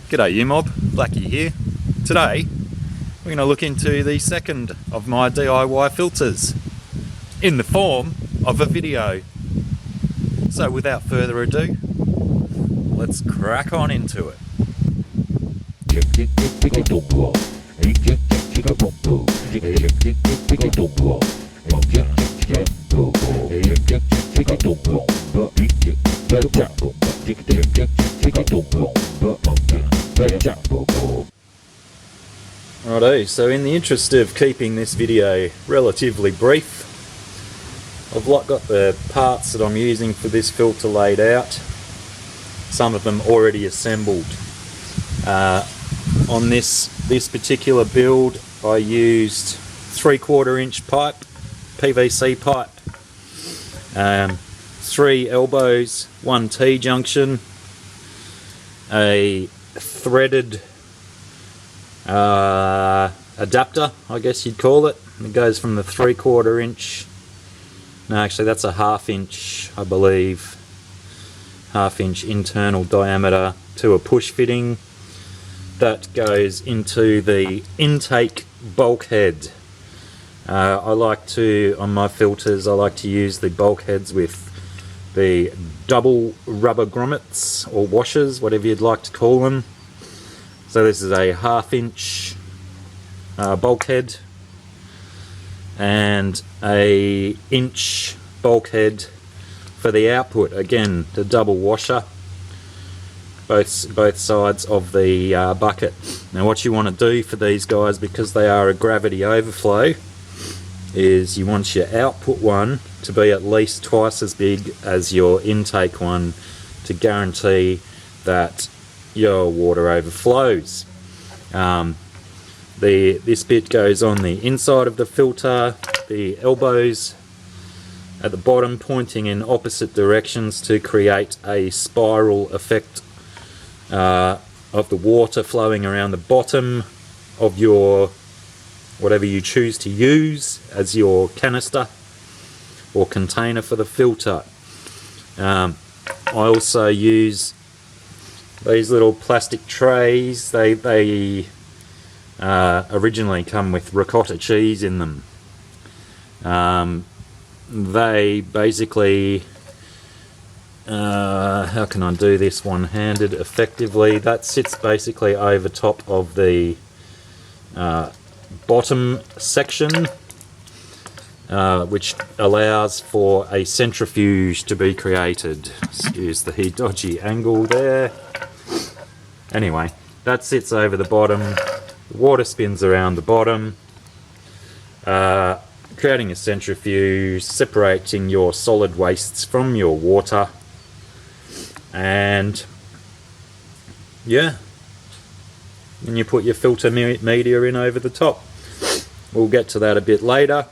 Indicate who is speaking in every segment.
Speaker 1: G'day you mob, Blackie here. Today we're going to look into the second of my DIY filters in the form of a video. So without further ado, let's crack on into it. Righto, so in the interest of keeping this video relatively brief, I've got the parts that I'm using for this filter laid out, some of them already assembled. On this particular build I used 3/4 inch pipe, PVC pipe, 3 elbows, 1 T-junction, a threaded adapter, I guess you'd call it. It goes from the 3/4 inch, no actually that's a 1/2 inch I believe, 1/2 inch internal diameter to a push fitting that goes into the intake bulkhead. I like to, on my filters, I like to use the bulkheads with the double rubber grommets or washers, whatever you'd like to call them. So this is a 1/2 inch bulkhead and a inch bulkhead for the output. Again, the double washer, both sides of the bucket. Now what you want to do for these guys, because they are a gravity overflow, is you want your output one to be at least twice as big as your intake one to guarantee that your water overflows. This bit goes on the inside of the filter, the elbows at the bottom pointing in opposite directions to create a spiral effect of the water flowing around the bottom of your whatever you choose to use as your canister or container for the filter. I also use these little plastic trays. They originally come with ricotta cheese in them. They basically, how can I do this one-handed effectively? That sits basically over top of the bottom section, which allows for a centrifuge to be created. Excuse the dodgy angle there. Anyway, that sits over the bottom, the water spins around the bottom, creating a centrifuge, separating your solid wastes from your water, and yeah, and you put your filter media in over the top. We'll get to that a bit later,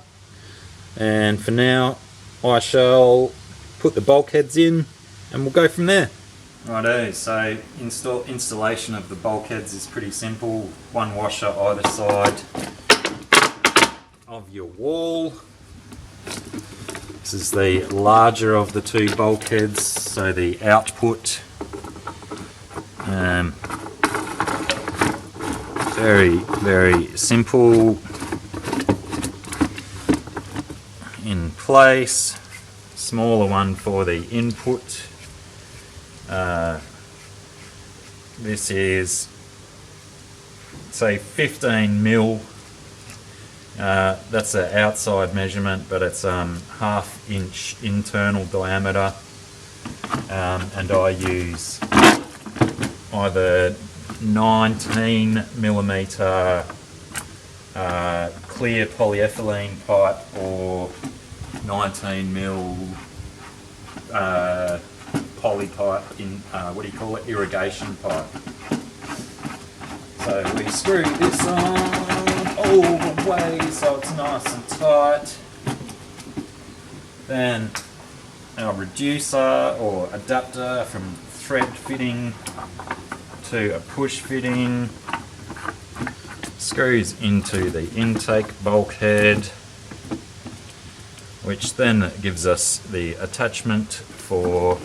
Speaker 1: and for now I shall put the bulkheads in and we'll go from there. Righto, so installation of the bulkheads is pretty simple. One washer either side of your wall. This is the larger of the two bulkheads, so the output. Very simple. In place. Smaller one for the input. This is, say, 15 mil. That's an outside measurement, but it's 1/2 inch internal diameter, and I use either 19 millimeter clear polyethylene pipe or 19 mil poly pipe in irrigation pipe. So we screw this on all the way so it's nice and tight. Then our reducer or adapter from thread fitting to a push fitting screws into the intake bulkhead, which then gives us the attachment for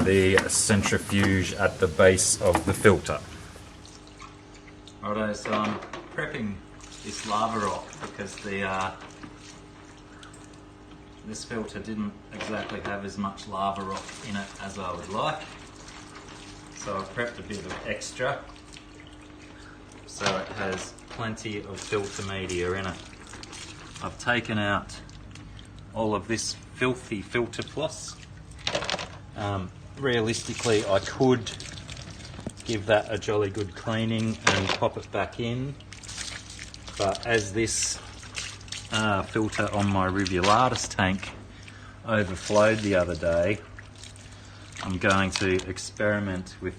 Speaker 1: the centrifuge at the base of the filter. Righto, so I'm prepping this lava rock because this filter didn't exactly have as much lava rock in it as I would like. So I've prepped a bit of extra so it has plenty of filter media in it. I've taken out all of this filthy filter floss. Realistically, I could give that a jolly good cleaning and pop it back in, but as this filter on my Rivulatus tank overflowed the other day, I'm going to experiment with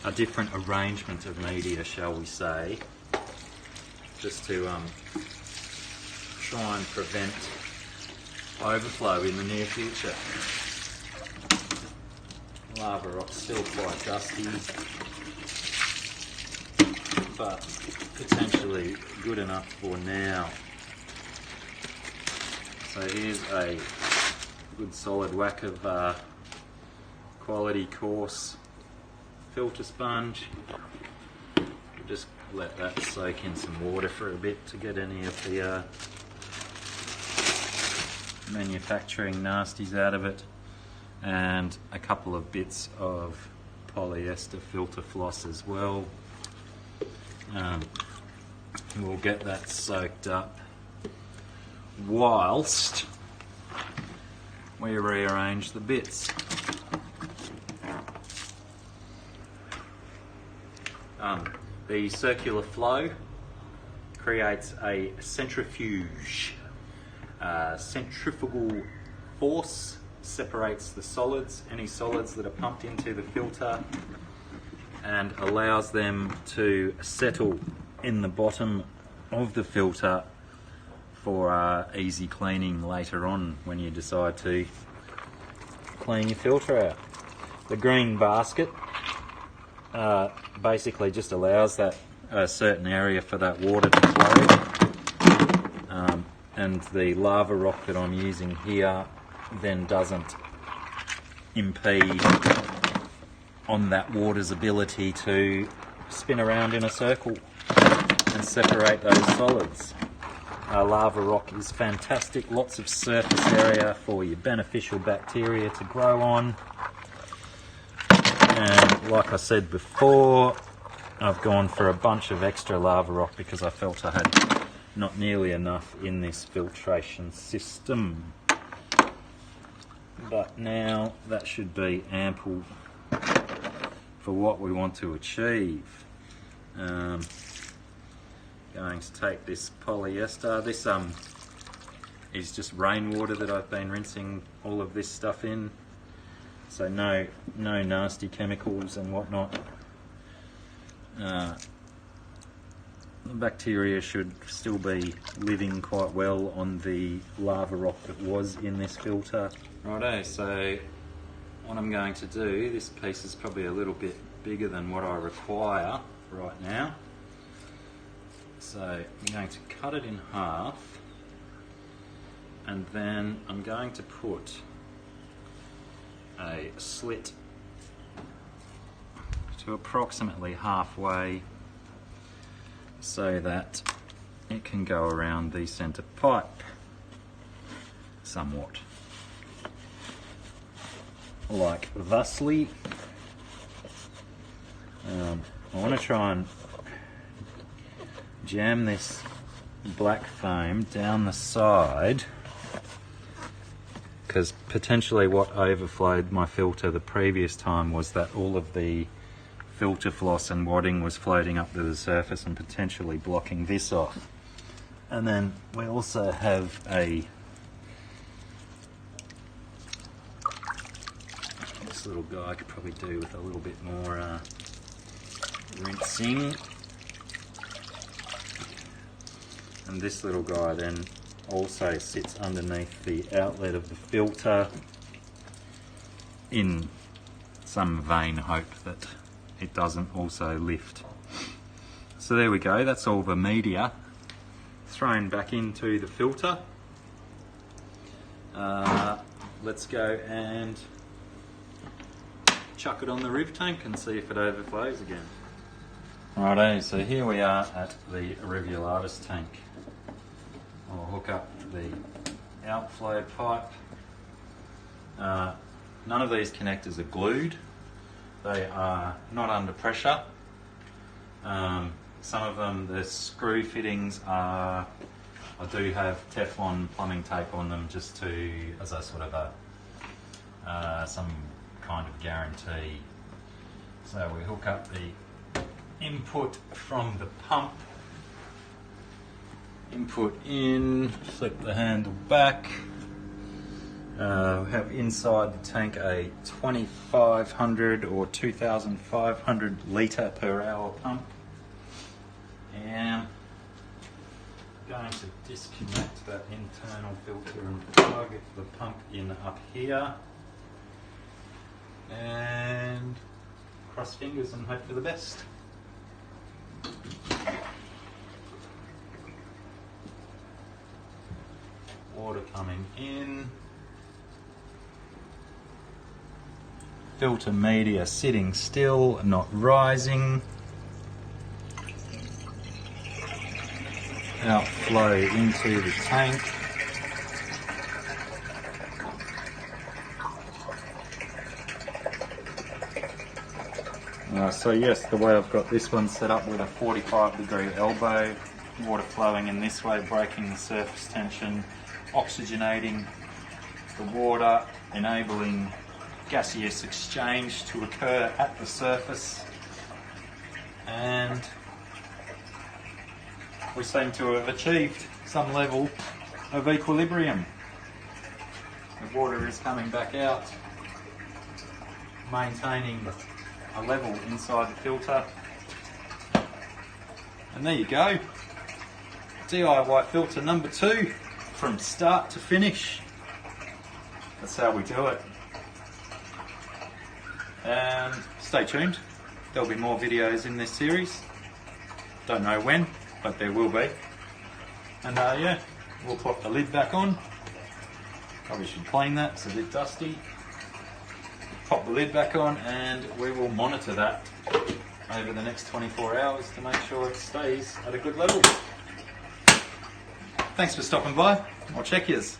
Speaker 1: a different arrangement of media, shall we say, just to try and prevent overflow in the near future. Lava rock's still quite dusty, but potentially good enough for now. So here's a good solid whack of quality coarse filter sponge. Just let that soak in some water for a bit to get any of the manufacturing nasties out of it, and a couple of bits of polyester filter floss as well. We'll get that soaked up whilst we rearrange the bits. The circular flow creates a centrifuge. Centrifugal force separates the solids, any solids that are pumped into the filter, and allows them to settle in the bottom of the filter for easy cleaning later on when you decide to clean your filter out. The green basket basically just allows that certain area for that water to flow, and the lava rock that I'm using here then doesn't impede on that water's ability to spin around in a circle and separate those solids. Lava rock is fantastic, lots of surface area for your beneficial bacteria to grow on. And like I said before, I've gone for a bunch of extra lava rock because I felt I had not nearly enough in this filtration system. But now that should be ample for what we want to achieve. Going to take this polyester. This is just rainwater that I've been rinsing all of this stuff in. So no nasty chemicals and whatnot. The bacteria should still be living quite well on the lava rock that was in this filter. Righto, so what I'm going to do, this piece is probably a little bit bigger than what I require right now. So I'm going to cut it in half, and then I'm going to put a slit to approximately halfway so that it can go around the centre pipe somewhat, like thusly. I want to try and jam this black foam down the side, because potentially what overflowed my filter the previous time was that all of the filter floss and wadding was floating up to the surface and potentially blocking this off. And then we also have this little guy could probably do with a little bit more rinsing. And this little guy then also sits underneath the outlet of the filter in some vain hope that it doesn't also lift. So there we go, that's all the media thrown back into the filter. Let's go and chuck it on the rev tank and see if it overflows again. Righto, so here we are at the Revulatus tank. I'll hook up the outflow pipe. None of these connectors are glued. They are not under pressure. Some of them, the screw fittings are, I do have Teflon plumbing tape on them just to, as a sort of a, some kind of guarantee. So we hook up the input from the pump, input in, flip the handle back. We have inside the tank a 2500 or 2500 litre per hour pump. And I'm going to disconnect that internal filter and plug the pump in up here. And cross fingers and hope for the best. Water coming in. Filter media sitting still, not rising. Outflow into the tank. So yes, the way I've got this one set up with a 45-degree elbow, water flowing in this way, breaking the surface tension, oxygenating the water, enabling gaseous exchange to occur at the surface, and we seem to have achieved some level of equilibrium. The water is coming back out, maintaining a level inside the filter, and there you go, DIY filter number 2 from start to finish. That's how we do it. And stay tuned, there'll be more videos in this series. Don't know when, but there will be. And yeah, we'll put the lid back on. Probably should clean that, it's a bit dusty. Pop the lid back on and we will monitor that over the next 24 hours to make sure it stays at a good level. Thanks for stopping by, I'll check yous.